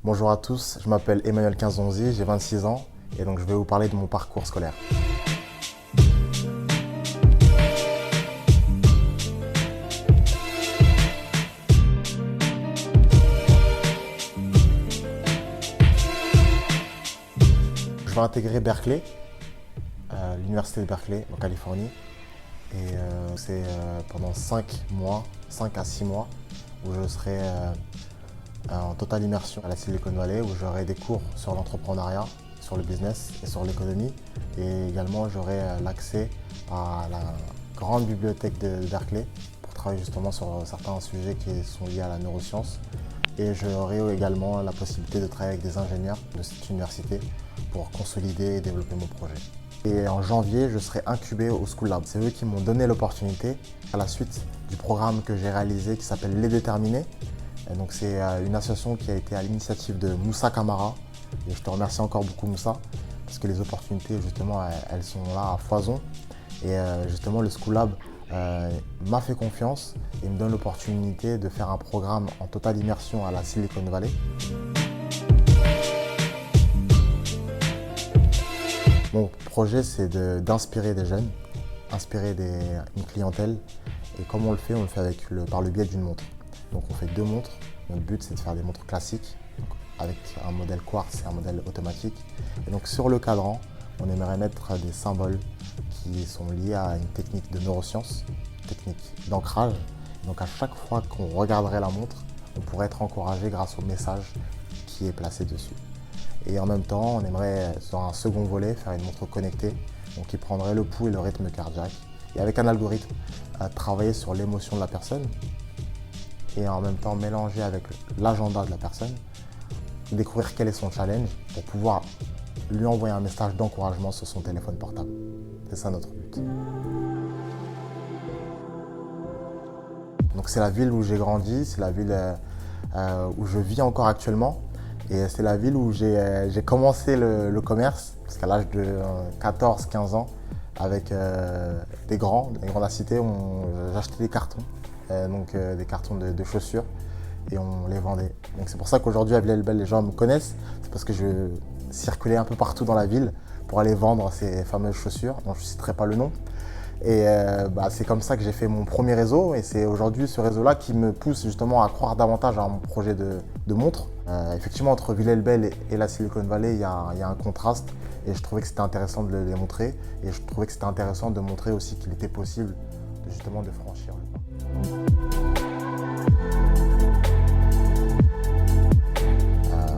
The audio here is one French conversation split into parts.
Bonjour à tous, je m'appelle Emmanuel Quinzonzi, j'ai 26 ans et donc je vais vous parler de mon parcours scolaire. Je vais intégrer Berkeley, l'université de Berkeley en Californie et c'est pendant 5 mois, 5 à 6 mois où je serai en totale immersion à la Silicon Valley où j'aurai des cours sur l'entrepreneuriat, sur le business et sur l'économie. Et également, j'aurai l'accès à la grande bibliothèque de Berkeley pour travailler justement sur certains sujets qui sont liés à la neuroscience. Et j'aurai également la possibilité de travailler avec des ingénieurs de cette université pour consolider et développer mon projet. Et en janvier, je serai incubé au School Lab. C'est eux qui m'ont donné l'opportunité à la suite du programme que j'ai réalisé qui s'appelle Les Déterminés. Et donc c'est une association qui a été à l'initiative de Moussa Camara. Et je te remercie encore beaucoup Moussa parce que les opportunités justement elles sont là à foison. Et justement le School Lab m'a fait confiance et me donne l'opportunité de faire un programme en totale immersion à la Silicon Valley. Mon projet c'est d'inspirer des jeunes, inspirer une clientèle. Et comme on le fait par le biais d'une montre. Donc on fait 2 montres. Notre but c'est de faire des montres classiques avec un modèle quartz et un modèle automatique. Et donc sur le cadran, on aimerait mettre des symboles qui sont liés à une technique de neurosciences, technique d'ancrage. Donc à chaque fois qu'on regarderait la montre, on pourrait être encouragé grâce au message qui est placé dessus. Et en même temps, on aimerait sur un second volet faire une montre connectée, donc qui prendrait le pouls et le rythme cardiaque. Et avec un algorithme, travailler sur l'émotion de la personne et en même temps mélanger avec l'agenda de la personne, découvrir quel est son challenge pour pouvoir lui envoyer un message d'encouragement sur son téléphone portable. C'est ça notre but. Donc c'est la ville où j'ai grandi, c'est la ville où je vis encore actuellement et c'est la ville où j'ai commencé le commerce, parce qu'à l'âge de 14-15 ans, avec des grands de la cité, j'achetais des cartons. Des cartons de chaussures et on les vendait. Donc c'est pour ça qu'aujourd'hui à Villers-le-Bel les gens me connaissent, c'est parce que je circulais un peu partout dans la ville pour aller vendre ces fameuses chaussures, dont je ne citerai pas le nom. Et c'est comme ça que j'ai fait mon premier réseau et c'est aujourd'hui ce réseau-là qui me pousse justement à croire davantage à mon projet de montre. Effectivement, entre Villers-le-Bel et la Silicon Valley, il y a un contraste et je trouvais que c'était intéressant de les montrer et je trouvais que c'était intéressant de montrer aussi qu'il était possible justement de franchir le pas.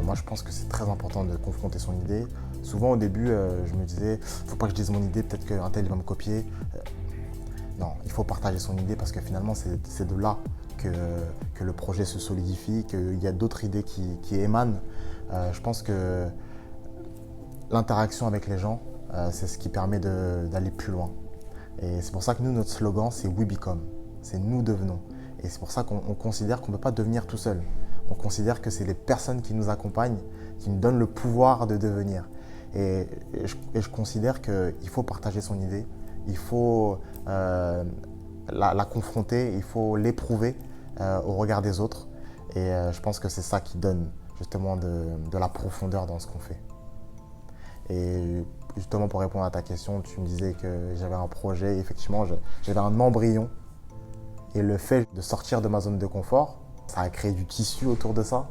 Moi, je pense que c'est très important de confronter son idée. Souvent, au début, je me disais, faut pas que je dise mon idée, peut-être qu'un tel va me copier. Non, il faut partager son idée parce que finalement, c'est de là que le projet se solidifie, qu'il y a d'autres idées qui émanent. Je pense que l'interaction avec les gens, c'est ce qui permet d'aller plus loin. Et c'est pour ça que nous, notre slogan, c'est We Become. C'est nous devenons. Et c'est pour ça qu'on considère qu'on ne peut pas devenir tout seul. On considère que c'est les personnes qui nous accompagnent, qui nous donnent le pouvoir de devenir. Et je considère qu'il faut partager son idée, il faut la confronter, il faut l'éprouver au regard des autres. Et je pense que c'est ça qui donne justement de la profondeur dans ce qu'on fait. Et justement pour répondre à ta question, tu me disais que j'avais un projet. Effectivement, j'avais un embryon. Et le fait de sortir de ma zone de confort, ça a créé du tissu autour de ça.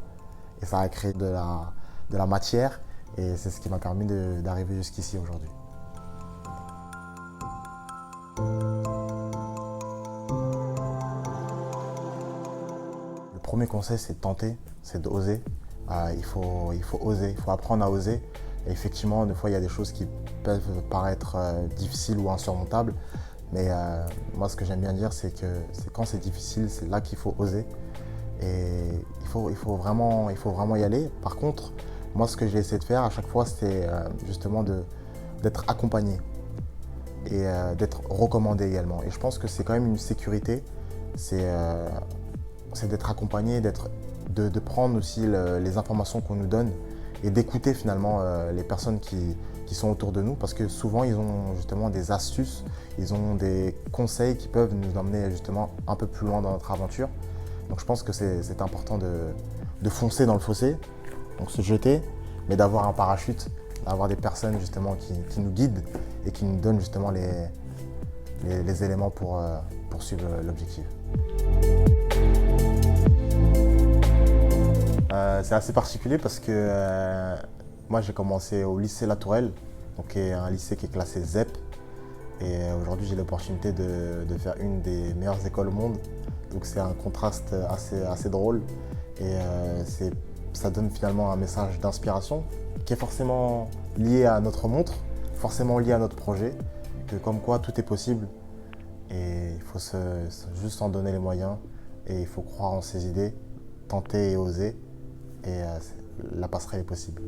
Et ça a créé de la matière. Et c'est ce qui m'a permis d'arriver jusqu'ici aujourd'hui. Le premier conseil, c'est de tenter, c'est d'oser. Il faut oser, il faut apprendre à oser. Et effectivement, des fois, il y a des choses qui peuvent paraître difficiles ou insurmontables. Mais moi, ce que j'aime bien dire, c'est que quand c'est difficile, c'est là qu'il faut oser. Et il faut vraiment y aller. Par contre, moi, ce que j'ai essayé de faire à chaque fois, c'est justement d'être accompagné et d'être recommandé également. Et je pense que c'est quand même une sécurité, c'est d'être accompagné, de prendre aussi les informations qu'on nous donne et d'écouter finalement les personnes qui sont autour de nous parce que souvent ils ont justement des astuces, ils ont des conseils qui peuvent nous emmener justement un peu plus loin dans notre aventure. Donc je pense que c'est important de foncer dans le fossé Donc se jeter, mais d'avoir un parachute, d'avoir des personnes justement qui nous guident et qui nous donnent justement les éléments pour poursuivre l'objectif. C'est assez particulier parce que moi j'ai commencé au lycée La Tourelle, donc qui est un lycée qui est classé ZEP. Et aujourd'hui j'ai l'opportunité de faire une des meilleures écoles au monde. Donc c'est un contraste assez drôle. Et ça donne finalement un message d'inspiration qui est forcément lié à notre montre, forcément lié à notre projet, que comme quoi tout est possible. Et il faut juste s'en donner les moyens et il faut croire en ses idées, tenter et oser. Et la passerelle est possible.